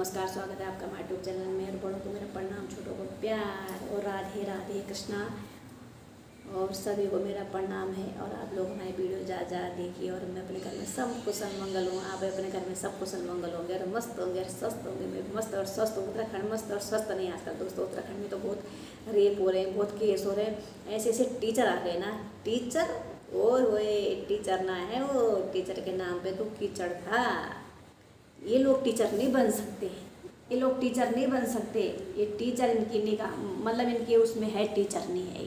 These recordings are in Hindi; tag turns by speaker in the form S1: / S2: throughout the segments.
S1: नमस्कार, स्वागत है आपका हमारे यूट्यूब चैनल में। और बड़ों को मेरा प्रणाम, छोटों को प्यार और राधे राधे कृष्णा। और सभी को मेरा प्रणाम है। और आप लोग हमारी वीडियो ज़्यादा देखिए और मैं अपने घर में सब कुशल मंगल हूँ। आप अपने घर में सब कुशल मंगल होंगे और मस्त होंगे और स्वस्थ होंगे। मैं मस्त और स्वस्थ हूँ। उत्तराखंड मस्त और स्वस्थ नहीं आजकल दोस्तों। उत्तराखंड में तो बहुत रेप हो रहे हैं, बहुत केस हो रहे हैं। ऐसे ऐसे टीचर आ गए ना, टीचर ओए टीचर ना है वो, टीचर के नाम पे तो कीचड़ था। ये लोग टीचर नहीं बन सकते, ये लोग टीचर नहीं बन सकते। ये टीचर इनकी निगाह मतलब इनके उसमें है, टीचर नहीं है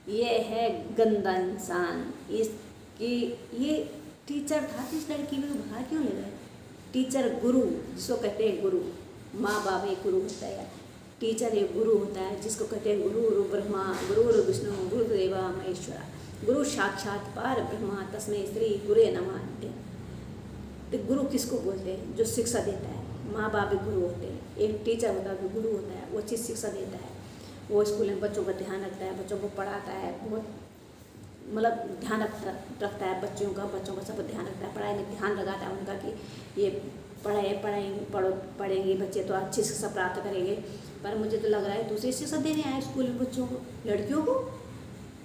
S1: ये है गंदा इंसान। इसकी ये टीचर था तो इस लड़की में भगा क्यों ले गए? टीचर गुरु जिसको कहते हैं गुरु, माँ बाप एक गुरु होता है। टीचर एक गुरु होता है जिसको कहते हैं गुरु। गुरु ब्रह्मा गुरु विष्णु गुरुदेवा महेश्वरा, गुरु साक्षात पार ब्रह्मा तस्मै श्री गुरे नमः। तो गुरु किसको बोलते हैं? जो शिक्षा देता है। माँ बाप भी गुरु होते हैं, एक टीचर होता है जो गुरु होता है, वो अच्छी शिक्षा देता है। वो स्कूल में बच्चों का ध्यान रखता है, बच्चों को पढ़ाता है, बहुत मतलब ध्यान रखता है बच्चों का सब ध्यान रखता है। पढ़ाई में ध्यान लगाता है उनका कि ये पढ़ेंगे बच्चे तो अच्छी शिक्षा प्राप्त करेंगे। पर मुझे तो लग रहा है दूसरी शिक्षा देने आए स्कूल में बच्चों को, लड़कियों को।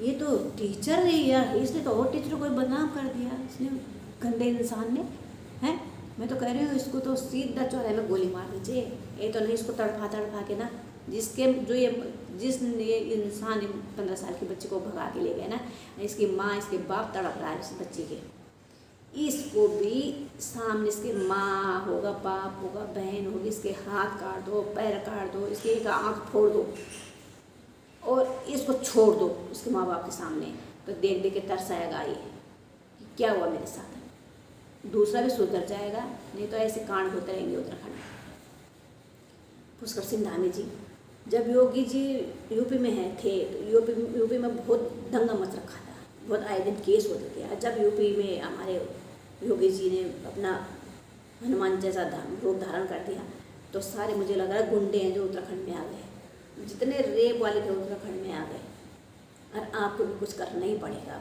S1: ये तो टीचर नहीं यार, इसने तो और टीचरों को बदनाम कर दिया इसने, गंदे इंसान ने है। मैं तो कह रही हूँ इसको तो सीधा चौराहे में गोली मार दीजिए। ये तो नहीं, इसको तड़फा के ना, जिस ये इंसान 15 साल की बच्ची को भगा के ले गए ना, इसकी माँ इसके बाप तड़प रहा है इस बच्ची के। इसको भी सामने इसके माँ होगा, बाप होगा, बहन होगी, इसके हाथ काट दो, पैर काट दो, इसकी एक आँख फोड़ दो और इसको छोड़ दो इसके माँ बाप के सामने। तो देख देख के तरस आएगा ये कि क्या हुआ मेरे साथ। दूसरा भी सुधर जाएगा, नहीं तो ऐसे कांड होते रहेंगे उत्तराखंड में। पुष्कर सिंह धामी जी, जब योगी जी यूपी में थे तो यूपी में बहुत दंगा मच रखा था, बहुत आए दिन केस होते थे। जब यूपी में हमारे योगी जी ने अपना हनुमान जैसा रूप धारण कर दिया तो सारे मुझे लग रहा है गुंडे हैं जो उत्तराखंड में आ गए, जितने रेप वाले थे उत्तराखंड में आ गए। और आपको भी कुछ करना ही पड़ेगा,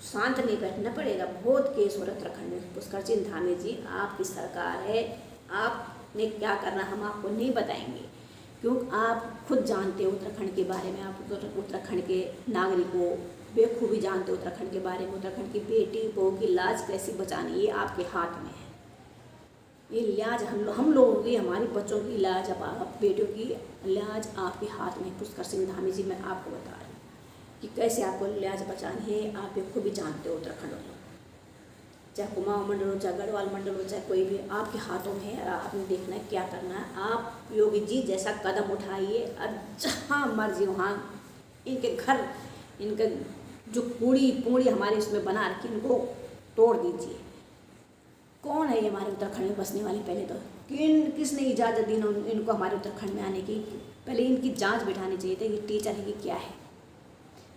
S1: शांत नहीं बैठना पड़ेगा। बहुत केस हो रहा है उत्तराखंड में। पुष्कर सिंह धामी जी, आपकी सरकार है, आपने क्या करना हम आपको नहीं बताएंगे, क्योंकि आप खुद जानते हो उत्तराखंड के बारे में। आप उत्तराखंड के नागरिकों बेखूबी जानते हो उत्तराखंड के बारे में। उत्तराखंड की बेटी बहू की लाज कैसे बचानी, ये आपके हाथ में है। ये लाज हम लोगों की, हमारे बच्चों की लाज, अब बेटियों की लाज आपके हाथ में। पुष्कर सिंह धामी जी, मैं आपको बता रही हूँ कि कैसे आपको लिहाज बचानी है। आप खुद भी जानते हो उत्तराखंड वालों, चाहे कुमाऊं मंडल हो, चाहे गढ़वाल मंडल हो, चाहे कोई भी, आपके हाथों में है। आपने देखना है क्या करना है। आप योगी जी जैसा कदम उठाइए और जहाँ मर्जी वहाँ इनके घर, इनके जो पूड़ी हमारे इसमें बना रखी, इनको तोड़ दीजिए। कौन है ये हमारे उत्तराखंड में बसने वाले? पहले तो किसने इजाज़त दी इनको हमारे उत्तराखंड में आने की? पहले इनकी जाँच बिठानी चाहिए था। ये टीचर है कि क्या है?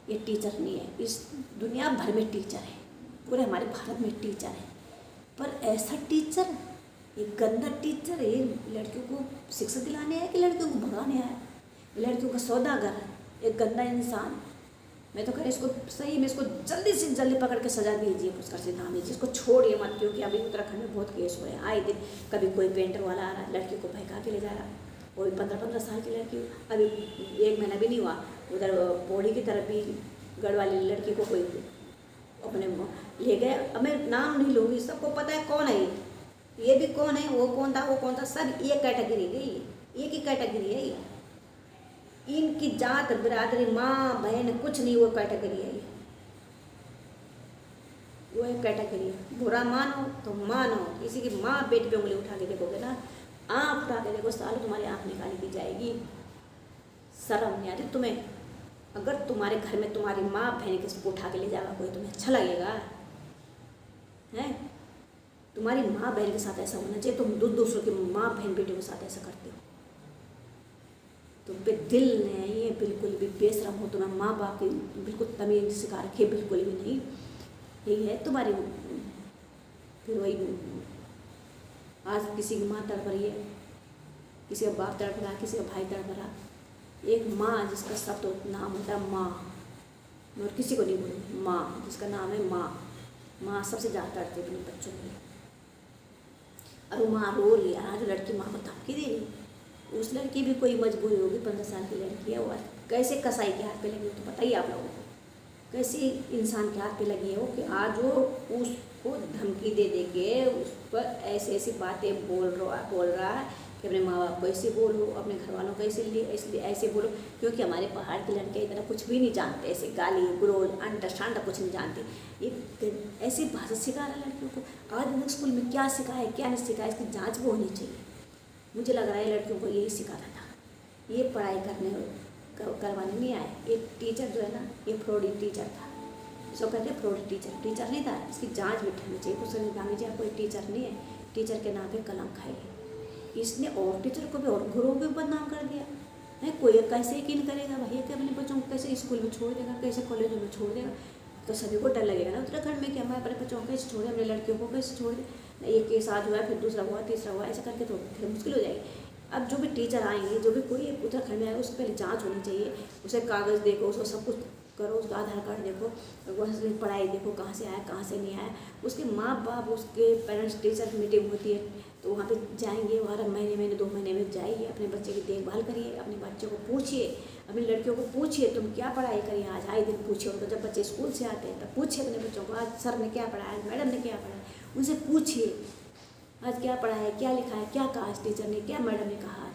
S1: ये टीचर नहीं है, इस दुनिया भर में टीचर है, पूरे हमारे भारत में टीचर है। पर ऐसा टीचर, ये गंदा टीचर, ये लड़कियों को शिक्षा दिलाने आया कि लड़कियों को भगाने आया? लड़कियों का सौदागर, एक गंदा इंसान। मैं तो कह रही इसको सही में, इसको जल्दी से जल्दी पकड़ के सजा दीजिए पुष्कर सिंह धामी जी। इसको छोड़िए मत, क्योंकि अभी उत्तराखंड में बहुत केस हो रहे हैं। आए दिन कभी कोई पेंटर वाला आ रहा है, लड़की को बहका के ले जा रहा है। कोई 15-15 साल की लड़की, अभी 1 महीना भी नहीं हुआ, उधर पौड़ी की तरफ भी गढ़वाली लड़की को कोई अपने ले गए। अब मैं नाम नहीं लूँगी, सबको पता है कौन है ये भी कौन है, वो कौन था, सब एक कैटेगरी गई, एक ही कैटेगरी है ये। इनकी जात बिरादरी, माँ बहन कुछ नहीं, वो कैटेगरी है ये, वो एक कैटेगरी है। बुरा मानो तो मानो, किसी की माँ पेट पे उंगली उठा के देखोगे ना, आँख उठा के देखो, सालों तुम्हारी आँख निकाली दी जाएगी। शर्म नहीं आती तुम्हें? अगर तुम्हारे घर में तुम्हारी माँ बहन किसी को उठा के ले जाएगा कोई, तुम्हें अच्छा लगेगा? हैं? तुम्हारी माँ बहन के साथ ऐसा होना चाहिए, तुम दूसरों की माँ बहन बेटियों के साथ ऐसा करते हो। तुम पे दिल नहीं है, बिल्कुल भी बेशरम हो। तुम्हें माँ बाप की बिल्कुल तमीज़ सिखा रखी है, बिल्कुल भी नहीं। यही है तुम्हारी। फिर वही, आज किसी की माँ तड़प रही है, किसी का बाप तड़प रहा, किसी का भाई तड़प रहा। एक माँ जिसका शब्द नाम होता है माँ, और किसी को नहीं बोलूँगी, माँ जिसका नाम है माँ। माँ सबसे ज़्यादा तड़पती अपने बच्चों के लिए। और वो माँ रो रही है, आज लड़की माँ को धमकी दे रही, उस लड़की भी कोई मजबूरी होगी, 15 साल की लड़की है, वो कैसे कसाई के हाथ पे लगी तो बताइए आप लोगों को, कैसे इंसान के हाथ पे लगी है वो कि आज वो उसको धमकी दे दे के उस पर ऐसी ऐसी बातें बोल रहा है कि अपने माँ बाप को ऐसे बोलो, अपने घर वालों को इसलिए ऐसे बोलो, क्योंकि हमारे पहाड़ के लड़के इतना कुछ भी नहीं जानते, ऐसे गाली गलौज अंडा शांडा कुछ नहीं जानते, ये ऐसी भाषा सिखा रहा है लड़कियों को। आज स्कूल में क्या सिखाया क्या नहीं सिखाया, इसकी जाँच वो होनी चाहिए। मुझे लग रहा है लड़कियों को यही सिखाना था, ये पढ़ाई करवाने नहीं आए। एक टीचर जो है ना, ये फ्रॉडी टीचर था, इसको कहते हैं फ्रॉडी टीचर नहीं था, इसकी जांच बिठानी चाहिए। कुछ निकालनी चाहिए, कोई टीचर नहीं है, टीचर के नाम पे कलम खाई। इसने और टीचर को भी और गुरुओं को भी बदनाम कर दिया है। कोई कैसे यकीन करेगा भैया कि अपने बच्चों को कैसे स्कूल में छोड़ देगा, कैसे कॉलेजों में छोड़ देगा, तो सभी को डर लगेगा ना उत्तराखंड में कि हमारे अपने बच्चों को कैसे छोड़े, अपने लड़कियों को कैसे छोड़ दे। एक केस आज हुआ, फिर दूसरा हुआ, तीसरा हुआ, ऐसा करके तो फिर मुश्किल हो जाएगी। अब जो भी टीचर आएंगे, जो भी कोई उत्तराखंड में आएगा, उससे पहले जांच होनी चाहिए। उसे कागज़ देखो, उसको सब कुछ करो, उसका आधार कार्ड देखो, उसकी पढ़ाई देखो, कहाँ से आया कहाँ से नहीं आया। उसके माँ बाप, उसके पेरेंट्स टीचर मीटिंग होती है तो वहाँ पे जाएंगे, हर महीने 2 महीने में जाइए, अपने बच्चे की देखभाल करिए, अपने बच्चों को पूछिए, अपनी लड़कियों को पूछिए तुम क्या पढ़ाई करिए। आज आए दिन पूछिए उनको, जब बच्चे स्कूल से आते हैं तब पूछिए अपने बच्चों को, आज सर ने क्या पढ़ाया, आज मैडम ने क्या पढ़ाया, उनसे पूछिए आज क्या पढ़ा है, क्या लिखा है, क्या कहा आज टीचर ने, क्या मैडम ने कहा।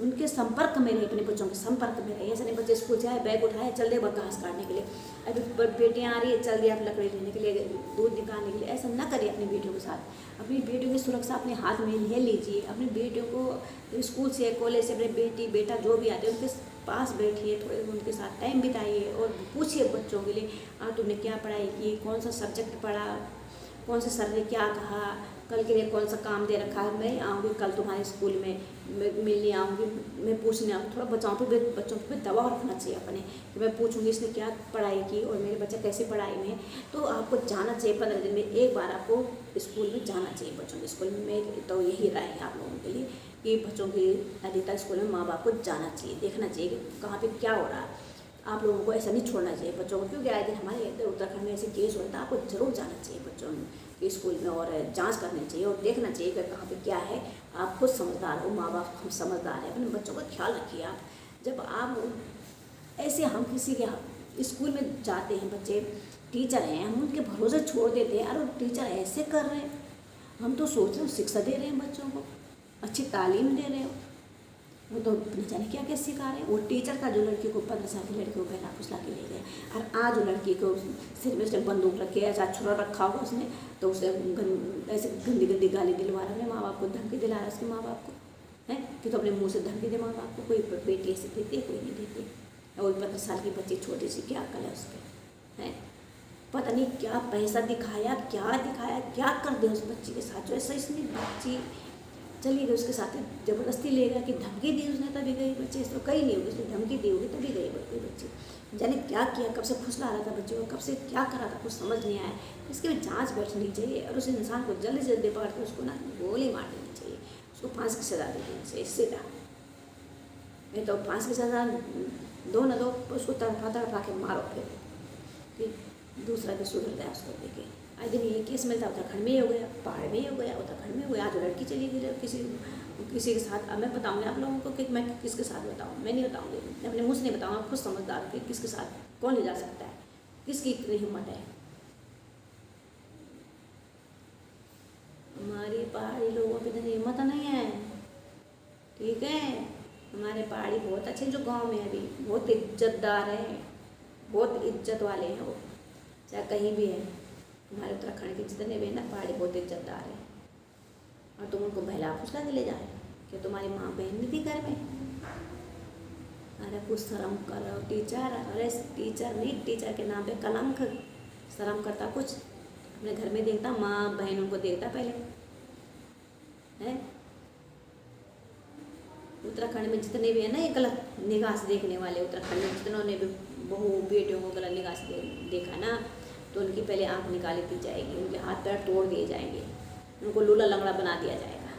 S1: उनके संपर्क में रहे, अपने बच्चों के संपर्क में रहे। ऐसा नहीं बच्चे स्कूल से आए, बैग उठाए, चल दे घास काटने के लिए, अभी बेटियाँ आ रही है, चल दे आप लकड़ी लेने के लिए, दूध निकालने के लिए। ऐसा ना करिए अपनी बेटियों के साथ। अपनी बेटियों की सुरक्षा अपने हाथ में ले लीजिए। अपनी बेटियों को स्कूल से कॉलेज से अपने बेटी बेटा जो भी आते हैं उनके पास बैठिए, थोड़े उनके साथ टाइम बिताइए और पूछिए बच्चों के लिए, तुमने क्या पढ़ाई की, कौन सा सब्जेक्ट पढ़ा, कौन से सर ने क्या कहा, कल के लिए कौन सा काम दे रखा है, मैं आऊँगी कल तुम्हारे स्कूल में, मिलने आऊँगी, मैं पूछने आऊँगी। थोड़ा बच्चों पे दबाव रखना चाहिए अपने कि मैं पूछूंगी इसने क्या पढ़ाई की और मेरे बच्चा कैसे पढ़ाई में। तो आपको जाना चाहिए, 15 दिन में एक बार आपको स्कूल में जाना चाहिए, बच्चों के स्कूल में। तो यही राय है आप लोगों के लिए कि बच्चों की अधिकतर स्कूल में माँ बाप को जाना चाहिए, देखना चाहिए कि कहाँ पर क्या हो रहा है। आप लोगों को ऐसा नहीं छोड़ना चाहिए बच्चों को, क्योंकि आए दिन हमारे इधर उत्तराखंड में ऐसे केस होता है। आपको जरूर जाना चाहिए बच्चों के स्कूल में और जांच करनी चाहिए और देखना चाहिए कि कहाँ पे क्या है। आप खुद समझदार हो, माँ बाप हम समझदार हैं, अपने बच्चों का ख्याल रखिए आप। जब आप ऐसे हम किसी के स्कूल में जाते हैं, बच्चे टीचर हैं, हम उनके भरोसे छोड़ देते हैं, अरे टीचर ऐसे कर रहे हैं, हम तो सोच रहे हैं शिक्षा दे रहे हैं बच्चों को, अच्छी तालीम दे रहे हो, वो तो न जाने क्या क्या सिखा रहे हैं। वो टीचर का जो लड़की को 15 साल की लड़की को पहला फुसला के ले गया, और आज वो लड़की को सिर में उसने बंदूक रखे, ऐसा छुरा रखा हुआ उसने, तो उसे ऐसे गंदी गंदी गाली दिलवा रहा है अपने माँ बाप को, धमकी दिला रहा है उसके माँ बाप को, है कि तो अपने मुँह से धमकी दे माँ बाप को। कोई बेटी ऐसे देती है, कोई नहीं देती। और 15 साल की बच्ची छोटी सी, क्या अकल है उसके, है पता नहीं क्या पैसा दिखाया, क्या कर दे उस बच्ची के साथ। जो ऐसा इसने बच्ची चली गई उसके साथ, ज़बरदस्ती ले गया कि धमकी दी उसने तभी गई बच्ची, इसको कहीं नहीं होगी, उसने धमकी दी होगी तभी गई बच्ची। जाने क्या किया, कब से फुसला रहा था बच्चे को, कब से क्या करा था, कुछ समझ नहीं आया। इसकी भी जांच बैठनी चाहिए और उस इंसान को जल्दी से जल्दी पकड़ के उसको ना गोली मार देनी चाहिए, उसको फांसी की सजा दे देनी चाहिए। इससे क्या नहीं तो फांसी की सजा दो ना दो, उसको तड़फा के मारो फिर कि दूसरा भी सुधर जाए उसको देखे। आज दिन ये केस मिलता उत्तराखंड में ही हो गया, पहाड़ में ही हो गया, उत्तराखंड में हो गया। आज लड़की चली गई किसी के साथ। अब मैं बताऊंगी आप लोगों को कि मैं किसके साथ बताऊँ, मैं नहीं बताऊंगी, मैं अपने मुँह से नहीं बताऊँगा, खुद समझदार कि किसके साथ कौन ले जा सकता है, किसकी इतनी हिम्मत है। हमारी पहाड़ी लोगों की इतनी हिम्मत नहीं है, ठीक है। हमारे पहाड़ी बहुत अच्छे जो गाँव में अभी बहुत इज्जतदार है, बहुत इज्जत वाले हैं वो, चाहे कहीं भी है। हमारे उत्तराखंड के जितने भी है ना पहाड़ी बहुत इज्जतदार है, और तुम उनको बहला फुसला के ले जाए कि तुम्हारी माँ बहन नहीं थी घर में। अरे कुछ शर्म करो टीचर, अरे टीचर नहीं, टीचर के नाम पे कलंक। शर्म करता कुछ, अपने घर में देखता माँ बहन उनको देखता पहले, है। उत्तराखंड में जितने भी है ना ये गलत निगाह से देखने वाले, उत्तराखंड में जितनों ने भी बहू बेटियों को गलत निगाह से देखा ना, तो उनकी पहले आँख निकाली दी जाएगी, उनके हाथ पैर तोड़ दिए जाएंगे, उनको लूला लंगड़ा बना दिया जाएगा।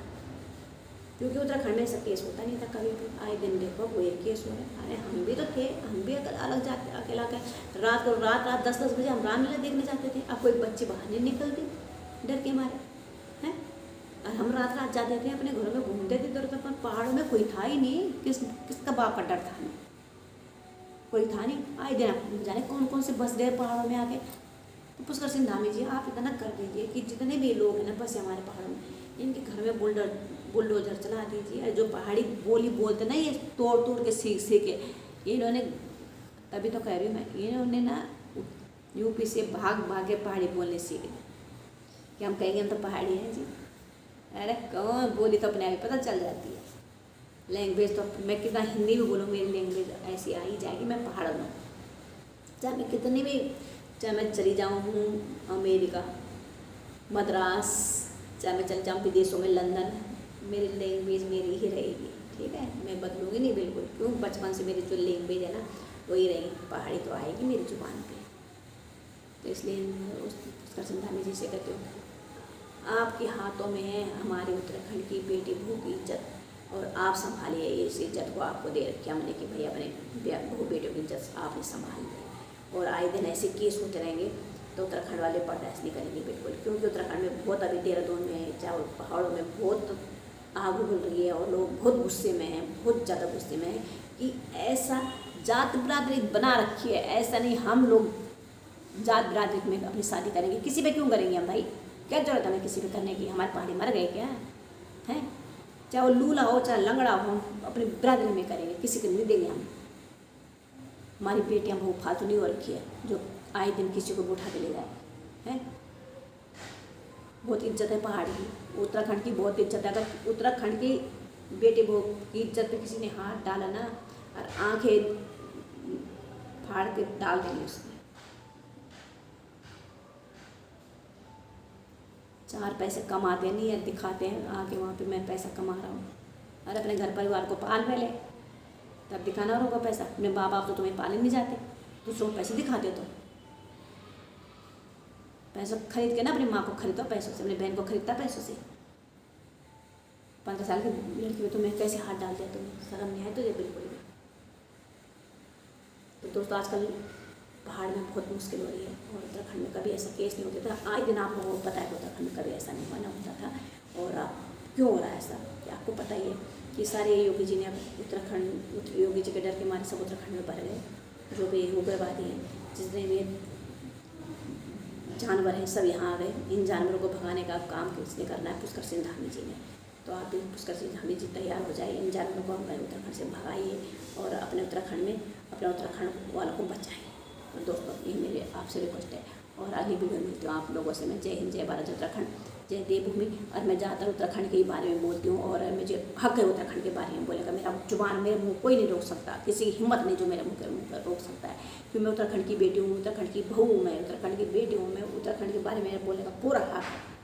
S1: क्योंकि उत्तराखंड में ऐसा केस होता नहीं था कभी भी। आए दिन देखो वो एक केस हो रहा है। अरे हम भी तो थे, हम भी अलग जाते अकेला के रात 10-10 बजे हम रामलीला देखने जाते थे। अब कोई बच्चे बाहर नहीं निकलते डर के मारे, हैं। और हम रात जाते थे अपने घरों में घूमते थे इधर उधर, पहाड़ों में कोई था ही नहीं, किसका बाप का डर था नहीं, कोई था नहीं। आए दिन आप जाने कौन कौन से बस गए पहाड़ों में आके। तो पुष्कर सिंह धामी जी आप इतना कर दीजिए कि जितने भी लोग हैं ना बसे हमारे पहाड़ों में, इनके घर में बुलडोजर चला दीजिए। जो पहाड़ी बोली बोलते ना ये तोड़ तोड़ के सीख के इन्होंने, तभी तो कह रही हूँ मैं, इन्होंने ना यूपी से भाग भाग के पहाड़ी बोलने सीख ली कि हम कहेंगे हम तो पहाड़ी हैं जी। अरे कौन बोली तो अपने आप ही पता चल जाती है। लैंग्वेज तो मैं कितना हिंदी में बोलूँ, मेरी लैंग्वेज ऐसी आ ही जाएगी। मैं पहाड़ में, चाहे मैं कितनी भी, चाहे मैं चली जाऊँ अमेरिका, मद्रास, चाहे मैं चली जाऊँ विदेशों में, लंदन, मेरी लैंग्वेज मेरी ही रहेगी। ठीक है, मैं बदलूँगी नहीं बिल्कुल। क्यों, बचपन से मेरी जो लैंग्वेज है ना वही रहेगी, पहाड़ी तो आएगी मेरी जुबान पे। तो इसलिए पुष्कर सिंह धामी जी से कहती हूँ, आपके हाथों में है हमारे उत्तराखंड की बेटी बहू की इज्जत, और आप संभालिए इस इज्जत को। आपको दे रखी हमने कि भाई अपने बहू बेटियों की इज्जत आपने संभाल ली। और आए दिन ऐसे केस होते रहेंगे तो उत्तराखंड वाले बर्दाश्त नहीं करेंगे बिल्कुल। क्योंकि उत्तराखंड में बहुत, अभी देहरादून में चाहे पहाड़ों में बहुत आग उगल रही है और लोग बहुत गुस्से में हैं, बहुत ज़्यादा गुस्से में हैं कि ऐसा जात बिरादरी बना रखी है। ऐसा नहीं, हम लोग जात बिरादरी में अपनी शादी करेंगे, किसी पे क्यों करेंगे हम भाई, क्या जरूरत है हमें किसी पे करने की। हमारे पहाड़ी मर गए क्या हैं, चाहे वो लूला हो चाहे लंगड़ा हो, हम अपनी बिरादरी में करेंगे, किसी को नहीं देंगे हम। हमारी बेटियां बहुत फालतू नहीं हो रखी है जो आए दिन किसी को उठा के ले जाए हैं। बहुत इज्जत है पहाड़ की, उत्तराखंड की बहुत इज्जत है। अगर उत्तराखंड की बेटे बहू की इज्जत पे किसी ने हाथ डाला ना, और आंखें फाड़ के डाल देंगे उसमें। 4 पैसे कमाते नहीं है, दिखाते हैं आके वहाँ पे मैं पैसा कमा रहा हूँ। अरे अपने घर परिवार को पाल पहले, तब दिखाना होगा पैसा। अपने माँ बाप तो तुम्हें पाले नहीं जाते, दूसरों को पैसे दिखाते हो। तो पैसों खरीद के ना अपनी माँ को खरीदो पैसों से, अपनी बहन को खरीदता पैसों से। 15 साल की लड़की में तुम्हें कैसे हाथ डाल दिया, तुम्हें शर्म नहीं आए तुझे बिल्कुल भी। तो दोस्तों आजकल पहाड़ में बहुत मुश्किल हो रही है, और उत्तराखंड में कभी ऐसा केस नहीं होता था। आए दिन आप लोगों को पता है कि उत्तराखंड में कभी ऐसा नहीं बना होता था। और आप क्यों हो रहा है ऐसा, कि आपको पता ही है कि सारे योगी जी ने उत्तराखंड, योगी जी के डर के मारे सब उत्तराखंड में भर गए। जो भी उग्रवादी हैं, जितने भी जानवर हैं, सब यहाँ आ गए। इन जानवरों को भगाने का काम किसने करना है, पुष्कर सिंह धामी जी ने। तो आप भी पुष्कर सिंह धामी जी तैयार हो जाइए, इन जानवरों को हम उत्तराखंड से भगाइए और अपने उत्तराखंड में अपने उत्तराखंड वालों को बचाएँ। तो दोस्तों ये मेरे आपसे रिक्वेस्ट है, और अगली वीडियो में मिलती हूँ आप लोगों से। मैं जय हिंद, जय भारत, जय उत्तराखंड, जय देवभूमि। और मैं ज़्यादातर उत्तराखंड के बारे में बोलती हूँ, और मुझे हक है उत्तराखंड के बारे में बोलेगा। मेरा जुबान, मेरे मुँह कोई नहीं रोक सकता, किसी की हिम्मत नहीं जो मेरे मुँह पर रोक सकता है। क्योंकि मैं उत्तराखंड की बेटी हूँ, उत्तराखंड की बहू हूँ, मैं उत्तराखंड की बेटी हूँ, मैं उत्तराखंड के बारे में बोलने का पूरा हक है।